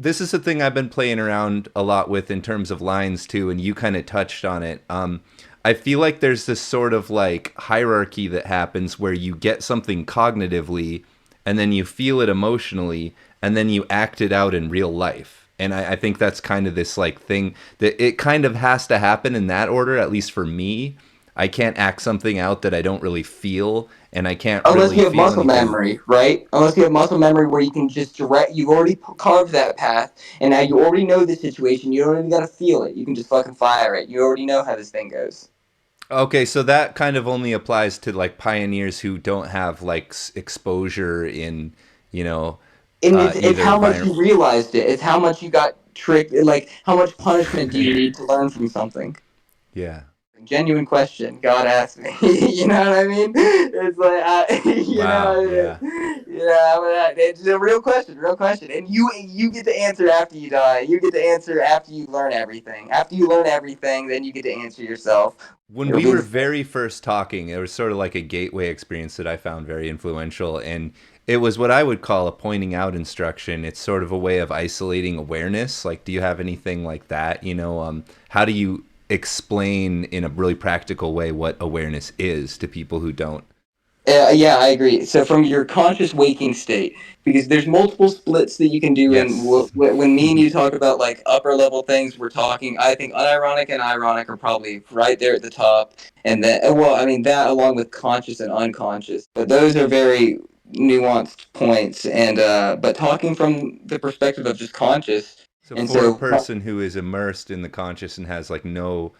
this is the thing I've been playing around a lot with in terms of lines too, and you kind of touched on it. I feel like there's this sort of like hierarchy that happens where you get something cognitively, and then you feel it emotionally, and then you act it out in real life. And I think that's kind of this like thing that it kind of has to happen in that order, at least for me. I can't act something out that I don't really feel, and I can't Unless really you have feel muscle anything. memory, right? Unless you have muscle memory where you can just direct, you've already carved that path, and now you already know the situation. You don't even got to feel it. You can just fucking fire it. You already know how this thing goes. Okay, so that kind of only applies to like pioneers who don't have like exposure in, you know, And it's either how much environment. you realized it. It's how much you got tricked. Like, how much punishment do you need to learn from something? Yeah. Genuine question. God asked me. You know what I mean? It's like, Wow. Yeah. it's a real question, and you get to answer after you die. You get to answer after you learn everything. After you learn everything, then you get to answer yourself. When It'll we be were the very first talking, it was sort of like a gateway experience that I found very influential. And it was what I would call a pointing out instruction. It's sort of a way of isolating awareness. Like, do you have anything like that? How do you explain in a really practical way what awareness is to people who don't? Yeah, I agree. So from your conscious waking state, because there's multiple splits that you can do. And Yes. when me and you talk about like upper level things, we're talking. I think unironic and ironic are probably right there at the top, and then well, I mean that along with conscious and unconscious. But those are very nuanced points. And but talking from the perspective of just conscious, So and for a so person who is immersed in the conscious and has like no,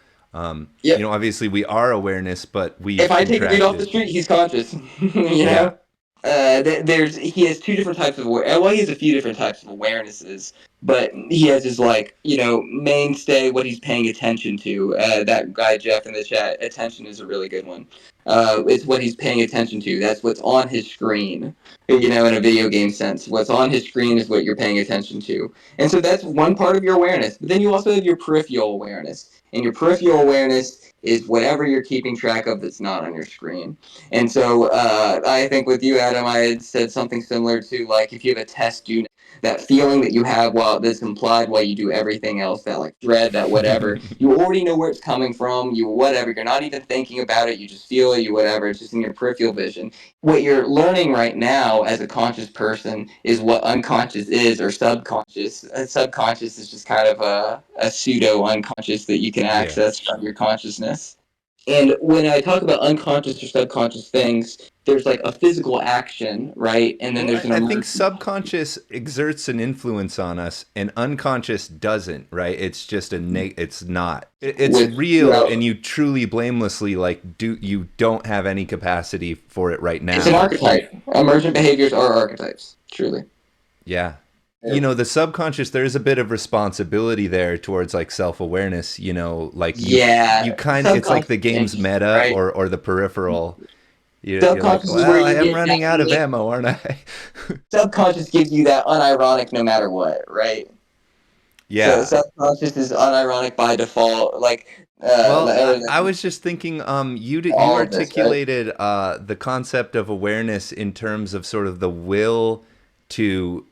yeah, obviously we are awareness, but if we've I take a dude off the contracted. street, he's conscious. You Yeah. know, there's he has two different types of well, he has a few different types of awarenesses, but he has his like mainstay what he's paying attention to. That guy Jeff in the chat, attention is a really good one. It's what he's paying attention to. That's what's on his screen. In a video game sense, what's on his screen is what you're paying attention to, and so that's one part of your awareness. But then you also have your peripheral awareness, and your peripheral awareness is whatever you're keeping track of that's not on your screen. And so I think with you, Adam, I had said something similar to like if you have a test due, that feeling that you have while that's implied while you do everything else, that like dread, that whatever, you already know where it's coming from, you whatever, you're not even thinking about it, you just feel it, you whatever, it's just in your peripheral vision. What you're learning right now as a conscious person is what unconscious is or subconscious. Subconscious is just kind of a pseudo unconscious that you can Yeah. access from your consciousness. And when I talk about unconscious or subconscious things, there's like a physical action, right? And then Well, there's an I think emergent. subconscious exerts an influence on us, and unconscious doesn't. Right? It's just it's not. It's With real, and you truly blamelessly like do you don't have any capacity for it right it's an now. archetype. Emergent behaviors are archetypes, truly. Yeah. The subconscious, there is a bit of responsibility there towards like self-awareness, like you Yeah, kind it's like subconscious the is game's interesting, meta right? or the peripheral. You're like, Subconscious is where well, I you am get that running out of innate. ammo, aren't I? Subconscious gives you that unironic no matter what, right? So Yeah. subconscious is unironic by default, like Well, I or was just thinking, you all of this, right? articulated the concept of awareness in terms of sort of the will to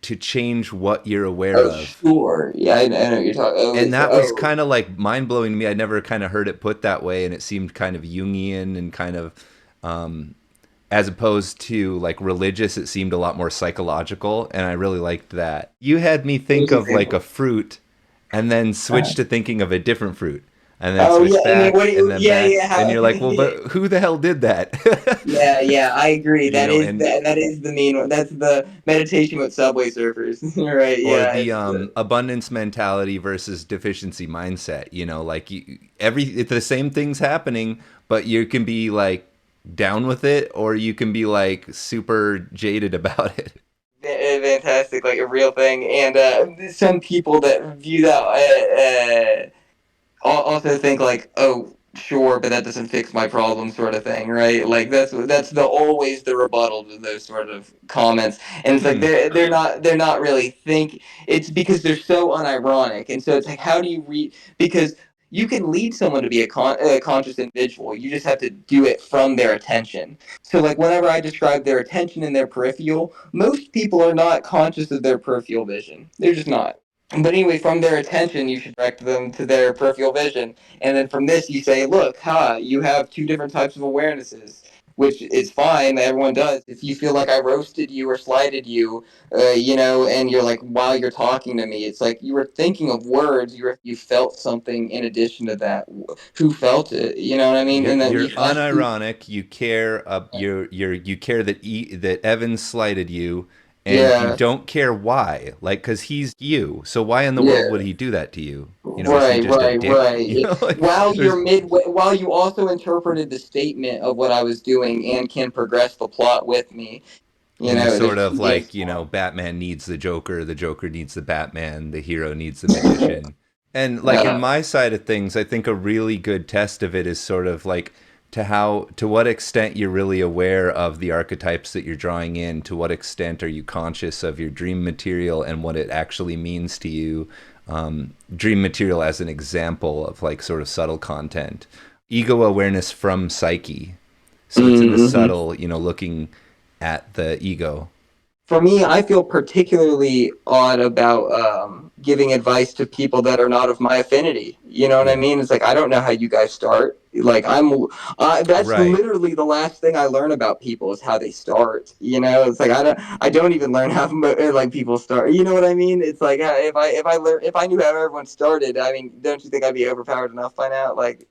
change what you're aware Oh, of. sure. Yeah, I know what you're talking. And that was Oh, kind of like mind blowing to me. I never kind of heard it put that way, and it seemed kind of Jungian and kind of, as opposed to like religious, it seemed a lot more psychological, and I really liked that. You had me here's think an of like a example. fruit, and then switch to thinking of a different fruit, and then Oh switch yeah, and then back, what? and then Yeah, back, yeah, and how, you're like, well, but who the hell did that? yeah, yeah. I agree. And That is the mean one. That's the meditation with Subway Surfers, right? or Yeah, the it's abundance mentality versus deficiency mindset. Like it's the same thing's happening, but you can be like down with it, or you can be like super jaded about it. fantastic, like a real thing. And some people that view that also think like, oh, sure, but that doesn't fix my problem, sort of thing, right? Like that's the always the rebuttal to those sort of comments, and it's like Hmm. they're not really think. It's because they're so unironic, and so it's like how do you read because. You can lead someone to be a conscious individual. You just have to do it from their attention. So, like, whenever I describe their attention and their peripheral, most people are not conscious of their peripheral vision. They're just not. But anyway, from their attention, you should direct them to their peripheral vision. And then from this, you say, look, you have two different types of awarenesses, which is fine. Everyone does. If you feel like I roasted you or slighted you, and you're like, while you're talking to me, it's like you were thinking of words. You felt something in addition to that. Who felt it? You know what I mean? And then You're you have to, unironic. You care. You care that that Evan slighted you, and you yeah, don't care why. Like, cause he's you. So why in the world would yeah. he do that to you? You know, is he Right, just a right, dick? right. You know, like there's While you also interpreted the statement of what I was doing and can progress the plot with me, in the sort there's of two games like, involved. Batman needs the Joker needs the Batman, the hero needs the magician. And like in Uh, my side of things, I think a really good test of it is sort of like to what extent you're really aware of the archetypes that you're drawing in, to what extent are you conscious of your dream material and what it actually means to you. Dream material as an example of like sort of subtle content. Ego awareness from psyche. So it's in the mm-hmm. subtle, looking at the ego. For me, I feel particularly odd about giving advice to people that are not of my affinity. You know what I Yeah. mean? It's like I don't know how you guys start. That's Right. literally the last thing I learn about people is how they start. It's like I don't even learn how like people start. You know what I mean? It's like if I knew how everyone started, I mean, don't you think I'd be overpowered enough by now? Like,